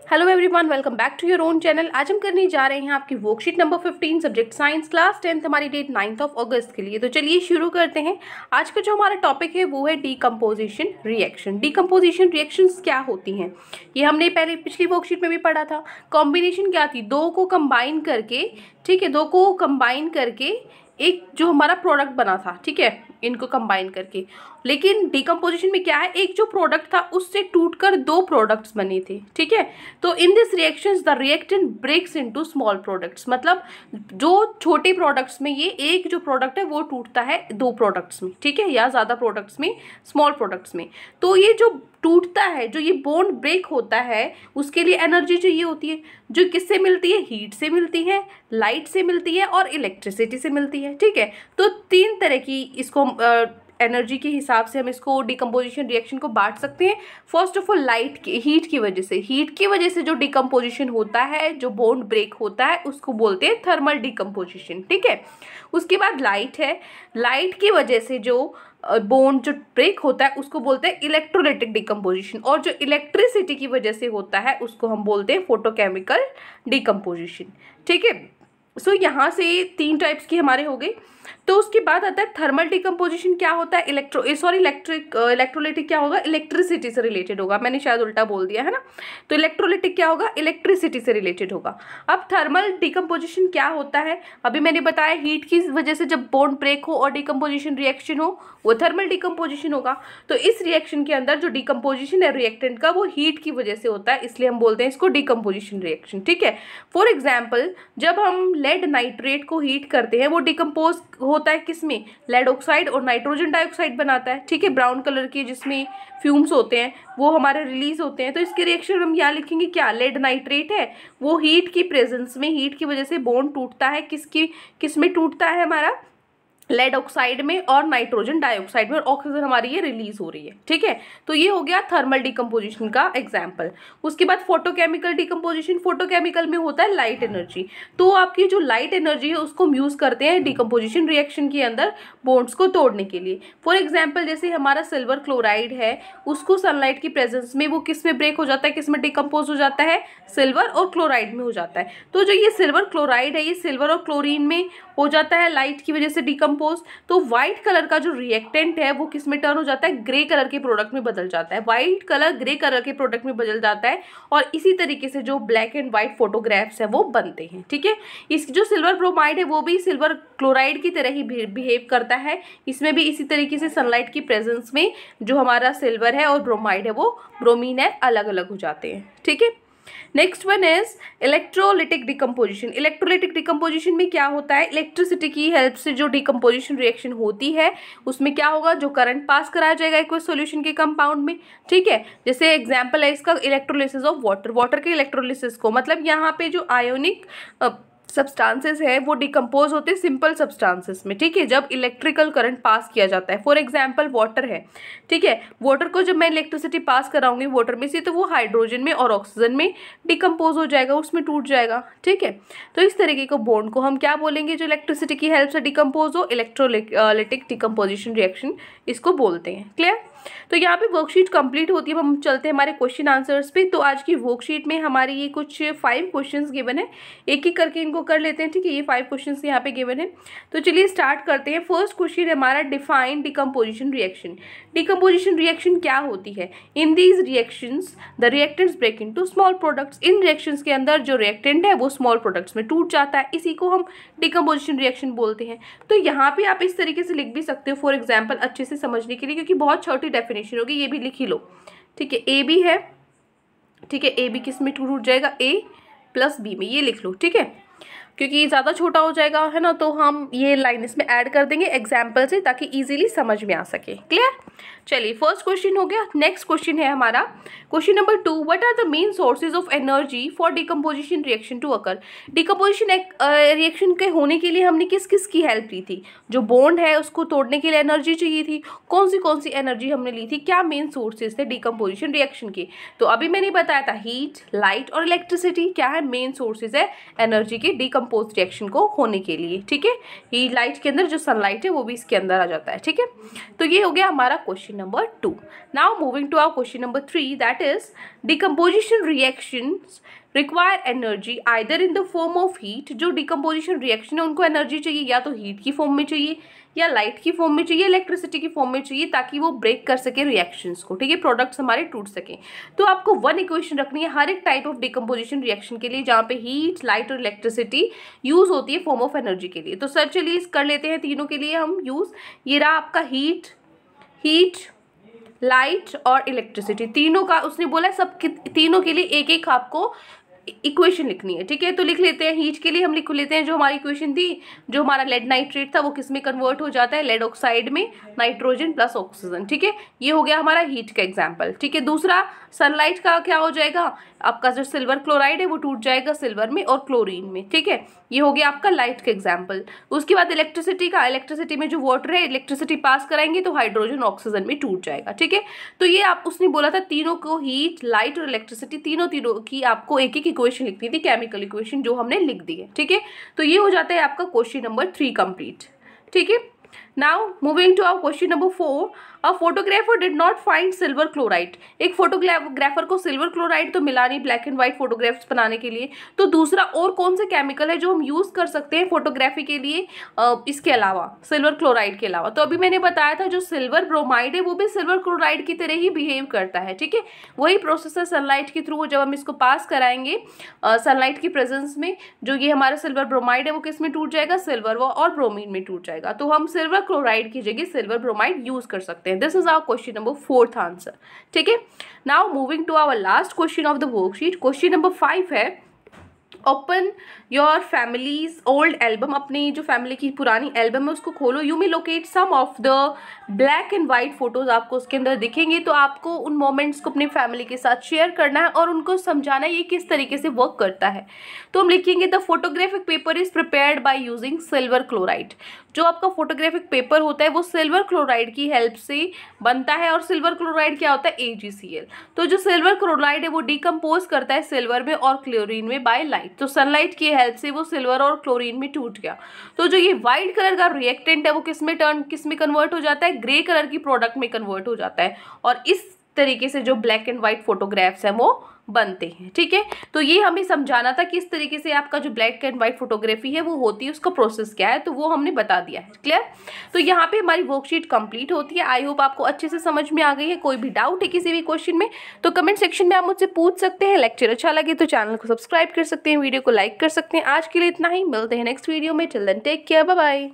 Hello everyone, welcome back to your own channel. आज हम करने जा रहे हैं आपकी worksheet number 15 subject science class 10th, हमारी डेट 9 अगस्त के लिए। तो चलिए शुरू करते हैं। आज का जो हमारा टॉपिक है वो है डीकम्पोजिशन रिएक्शन। डीकम्पोजिशन रिएक्शंस क्या होती हैं ये हमने पहले पिछली वर्कशीट में भी पढ़ा था। कॉम्बिनेशन क्या थी, दो को कंबाइन करके, ठीक है, दो को कंबाइन करके एक जो हमारा प्रोडक्ट बना था, ठीक है, इनको कंबाइन करके। लेकिन डीकम्पोजिशन में क्या है, एक जो प्रोडक्ट था उससे टूटकर दो प्रोडक्ट्स बने थे, ठीक है। तो in this reactions the reactant breaks into small products, मतलब जो छोटे प्रोडक्ट्स में ये एक जो प्रोडक्ट है वो टूटता है दो प्रोडक्ट्स में, ठीक है, या ज़्यादा प्रोडक्ट्स में, स्मॉल प्रोडक्ट्स में। तो ये जो टूटता है, जो ये बॉन्ड ब्रेक होता है, उसके लिए एनर्जी चाहिए होती है, जो किससे मिलती है, हीट से मिलती है, लाइट से मिलती है और इलेक्ट्रिसिटी से मिलती है, ठीक है। तो तीन तरह की इसको एनर्जी के हिसाब से हम इसको डिकम्पोजिशन रिएक्शन को बांट सकते हैं। फर्स्ट ऑफ ऑल लाइट की, हीट की वजह से जो डिकम्पोजिशन होता है, जो बॉन्ड ब्रेक होता है, उसको बोलते हैं थर्मल डिकम्पोजिशन, ठीक है। उसके बाद लाइट है, लाइट की वजह से जो बॉन्ड जो ब्रेक होता है उसको बोलते हैं इलेक्ट्रोलाइटिक डिकम्पोजिशन, और जो इलेक्ट्रिसिटी की वजह से होता है उसको हम बोलते हैं फोटोकेमिकल डिकम्पोजिशन, ठीक है। सो यहाँ से तीन टाइप्स की हमारे हो गए। तो उसके बाद आता है थर्मल डिकम्पोजिशन। क्या होता है, इलेक्ट्रोलाइटिक क्या होगा, इलेक्ट्रिसिटी से रिलेटेड होगा। मैंने शायद उल्टा बोल दिया है ना। तो इलेक्ट्रोलाइटिक क्या होगा, इलेक्ट्रिसिटी से रिलेटेड होगा। अब थर्मल डिकम्पोजिशन क्या होता है, अभी मैंने बताया हीट की वजह से जब बॉन्ड ब्रेक हो और डिकम्पोजिशन रिएक्शन हो वो थर्मल डिकम्पोजिशन होगा। तो इस रिएक्शन के अंदर जो डिकम्पोजिशन है रिएक्टेंट का वो हीट की वजह से होता है, इसलिए हम बोलते हैं इसको डिकम्पोजिशन रिएक्शन, ठीक है। फॉर एग्जाम्पल, जब हम लेड नाइट्रेट को हीट करते हैं वो डिकम्पोज होता है किसमें, लेड ऑक्साइड और नाइट्रोजन डाइऑक्साइड बनाता है, ठीक है, ब्राउन कलर के जिसमें फ्यूम्स होते हैं वो हमारे रिलीज होते हैं। तो इसके रिएक्शन हम यहाँ लिखेंगे क्या, लेड नाइट्रेट है, वो हीट की प्रेजेंस में, हीट की वजह से बॉन्ड टूटता है, किसमें टूटता है, हमारा लेड ऑक्साइड में और नाइट्रोजन डाइऑक्साइड में, और ऑक्सीजन हमारी ये रिलीज हो रही है, ठीक है। तो ये हो गया थर्मल डिकम्पोजिशन का एग्जाम्पल। उसके बाद फोटोकेमिकल डिकम्पोजिशन, फोटोकेमिकल में होता है लाइट एनर्जी। तो आपकी जो लाइट एनर्जी है उसको हम यूज करते हैं डिकम्पोजिशन रिएक्शन के अंदर बॉन्ड्स को तोड़ने के लिए। फॉर एग्जाम्पल, जैसे हमारा सिल्वर क्लोराइड है, उसको सनलाइट की प्रेजेंस में वो किस में ब्रेक हो जाता है, किस में डिकम्पोज हो जाता है, सिल्वर और क्लोराइड में हो जाता है। तो जो ये सिल्वर क्लोराइड है ये सिल्वर और क्लोरीन में हो जाता है लाइट की वजह से डिकम्पोज। तो व्हाइट कलर का जो रिएक्टेंट है वो किस में टर्न हो जाता है, ग्रे कलर के प्रोडक्ट में बदल जाता है। व्हाइट कलर ग्रे कलर के प्रोडक्ट में बदल जाता है, और इसी तरीके से जो ब्लैक एंड व्हाइट फोटोग्राफ्स है वो बनते हैं, ठीक है। इस जो सिल्वर ब्रोमाइड है वो भी सिल्वर क्लोराइड की तरह ही बिहेव करता है। इसमें भी इसी तरीके से सनलाइट की प्रेजेंस में जो हमारा सिल्वर है और ब्रोमाइड है वो ब्रोमीन है, अलग अलग हो जाते हैं, ठीक है। Next one is electrolytic decomposition. Electrolytic decomposition में क्या होता है, इलेक्ट्रिसिटी की हेल्प से जो डिकम्पोजिशन रिएक्शन होती है उसमें क्या होगा, जो करंट पास कराया जाएगा एक सॉल्यूशन के कंपाउंड में, ठीक है। जैसे एग्जांपल है इसका इलेक्ट्रोलिसिस ऑफ वाटर, वाटर के इलेक्ट्रोलिसिस को, मतलब यहाँ पे जो आयोनिक सब्सटेंसेस है वो डिकम्पोज होते हैं सिंपल सब्सटेंसेस में, ठीक है, जब इलेक्ट्रिकल करंट पास किया जाता है। फॉर एग्जांपल वाटर है, ठीक है, वाटर को जब मैं इलेक्ट्रिसिटी पास कराऊंगी वाटर में से तो वो हाइड्रोजन में और ऑक्सीजन में डिकम्पोज हो जाएगा, उसमें टूट जाएगा, ठीक है। तो इस तरीके को बॉन्ड को हम क्या बोलेंगे, जो इलेक्ट्रिसिटी की हेल्प से डिकम्पोज हो, इलेक्ट्रोलाइटिक डिकम्पोजिशन रिएक्शन इसको बोलते हैं। क्लियर। तो यहाँ पे वर्कशीट कंप्लीट होती है। अब हम चलते हैं हमारे क्वेश्चन आंसर्स पे। तो आज की वर्कशीट में हमारी ये कुछ 5 क्वेश्चंस गिवन है, एक एक करके इनको कर लेते हैं, ठीक है। ये 5 क्वेश्चंस यहाँ पे गिवन है, तो चलिए स्टार्ट करते हैं। फर्स्ट क्वेश्चन हमारा define decomposition reaction. Decomposition reaction क्या होती है, in these reactions the reactants break into small products. इन रिएक्शंस के अंदर जो रिएक्टेंट है वो स्मॉल प्रोडक्ट्स में टूट जाता है, इसी को हम डिकम्पोजिशन रिएक्शन बोलते हैं। तो यहाँ पे आप इस तरीके से लिख भी सकते हो फॉर एग्जाम्पल अच्छे से समझने के लिए, क्योंकि बहुत छोटी डेफिनेशन होगी, ये भी लिख ही लो, ठीक है। ए बी है, ठीक है, ए बी किस में टूट जाएगा, ए प्लस बी में, ये लिख लो, ठीक है, क्योंकि ये ज़्यादा छोटा हो जाएगा है ना, तो हम ये लाइन इसमें ऐड कर देंगे एग्जाम्पल से ताकि इजीली समझ में आ सके। क्लियर। चलिए फर्स्ट क्वेश्चन हो गया। नेक्स्ट क्वेश्चन है हमारा question number 2, what are the main sources of energy for decomposition reaction to occur. Decomposition reaction के होने के लिए हमने किस किस की हेल्प ली थी, जो बॉन्ड है उसको तोड़ने के लिए एनर्जी चाहिए थी, कौन सी एनर्जी हमने ली थी, क्या मेन सोर्सेज थे डिकम्पोजिशन रिएक्शन के। तो अभी मैंने बताया था हीट, लाइट और इलेक्ट्रिसिटी क्या है, मेन सोर्सेज है एनर्जी के डिकम्पोज रिएक्शन को होने के लिए, ठीक है। हीट लाइट के अंदर जो सनलाइट है वो भी इसके अंदर आ जाता है, ठीक है। तो ये हो गया हमारा question. Question number 2. Now moving to our question number 3, that is decomposition reactions require energy either in the form of heat. जो डिकम्पोजिशन रिएक्शन है उनको एनर्जी चाहिए, या तो हीट की फॉर्म में चाहिए, या लाइट की फॉर्म में चाहिए, इलेक्ट्रिसिटी की फॉर्म में चाहिए, ताकि वो ब्रेक कर सके रिएक्शंस को. ठीक है, प्रोडक्ट्स हमारे टूट सकें. तो आपको वन इक्वेशन रखनी है हर एक टाइप ऑफ डिकम्पोजिशन रिएक्शन के लिए जहाँ पे हीट, लाइट और इलेक्ट्रिसिटी यूज होती है फॉर्म ऑफ एनर्जी के लिए. तो सर चलिए कर लेते हैं तीनों के लिए हम यूज. ये रहा आपका हीट, लाइट और इलेक्ट्रिसिटी, तीनों का उसने बोला सब तीनों के लिए एक एक आपको इक्वेशन लिखनी है. ठीक है, तो लिख लेते हैं. हीट के लिए हम लिख लेते हैं जो हमारी इक्वेशन थी, जो हमारा लेड नाइट्रेट था वो किस में कन्वर्ट हो जाता है, लेड ऑक्साइड में, नाइट्रोजन प्लस ऑक्सीजन. ठीक है, ये हो गया हमारा हीट का एग्जाम्पल. ठीक है, दूसरा सनलाइट का क्या हो जाएगा, आपका जो सिल्वर क्लोराइड है वो टूट जाएगा सिल्वर में और क्लोरीन में. ठीक है, ये हो गया आपका लाइट का एग्जाम्पल. उसके बाद इलेक्ट्रिसिटी का, इलेक्ट्रिसिटी में जो वाटर है इलेक्ट्रिसिटी पास कराएंगे तो हाइड्रोजन ऑक्सीजन में टूट जाएगा. ठीक है, तो ये आप उसने बोला था तीनों को, हीट, लाइट और इलेक्ट्रिसिटी, तीनों की आपको एक एक इक्वेशन लिखनी थी, केमिकल इक्वेशन, जो हमने लिख दी है. ठीक है, तो ये हो जाता है आपका क्वेश्चन नंबर 3 कंप्लीट. ठीक है, now moving to our question number 4. A photographer did not find silver chloride. एक फोटोग्राफर को सिल्वर क्लोराइड तो मिला नहीं ब्लैक एंड व्हाइट फोटोग्राफ्स बनाने के लिए, तो दूसरा और कौन से केमिकल है जो हम यूज कर सकते हैं फोटोग्राफी के लिए इसके अलावा, सिल्वर क्लोराइड के अलावा. तो अभी मैंने बताया था जो सिल्वर ब्रोमाइड है वो भी सिल्वर क्लोराइड की तरह ही बिहेव करता है. ठीक है, वही प्रोसेस है सनलाइट के थ्रू. जब हम इसको पास कराएंगे सनलाइट की प्रेजेंस में, जो ये हमारा सिल्वर ब्रोमाइड है वो किस में टूट जाएगा, सिल्वर और ब्रोमीन में टूट जाएगा. तो हम सिल्वर क्लोराइड की जगह सिल्वर ब्रोमाइड यूज कर सकते हैं. This is our question number 4th answer. ठीक है, now moving to our last question of the worksheet. Question number 5 है, open your families old album. अपनी जो फैमिली की पुरानी एल्बम है उसको खोलो. You may locate some of the black and white photos आपको उसके अंदर दिखेंगे. तो आपको उन मोमेंट्स को अपनी फैमिली के साथ शेयर करना है और उनको समझाना है ये किस तरीके से वर्क करता है. तो हम लिखेंगे the photographic paper is prepared by using silver chloride. जो आपका फोटोग्राफिक पेपर होता है वो सिल्वर क्लोराइड की हेल्प से बनता है. और सिल्वर क्लोराइड क्या होता है, AgCl. तो जो सिल्वर क्लोराइड है वो डिकम्पोज करता है सिल्वर में और क्लोरीन में बाय लाइट. तो सनलाइट की हेल्प से वो सिल्वर और क्लोरीन में टूट गया. तो जो ये व्हाइट कलर का रिएक्टेंट है वो किस में कन्वर्ट हो जाता है, ग्रे कलर की प्रोडक्ट में कन्वर्ट हो जाता है. और इस तरीके से जो ब्लैक एंड व्हाइट फोटोग्राफ्स हैं वो बनते हैं. ठीक है, तो ये हमें समझाना था कि इस तरीके से आपका जो ब्लैक एंड व्हाइट फोटोग्राफी है वो होती है, उसका प्रोसेस क्या है, तो वो हमने बता दिया है. क्लियर. तो यहाँ पे हमारी वर्कशीट कंप्लीट होती है. आई होप आपको अच्छे से समझ में आ गई है. कोई भी डाउट है किसी भी क्वेश्चन में तो कमेंट सेक्शन में आप मुझसे पूछ सकते हैं. लेक्चर अच्छा लगे तो चैनल को सब्सक्राइब कर सकते हैं, वीडियो को लाइक कर सकते हैं. आज के लिए इतना ही, मिलते हैं नेक्स्ट वीडियो में. Till then take care, bye bye.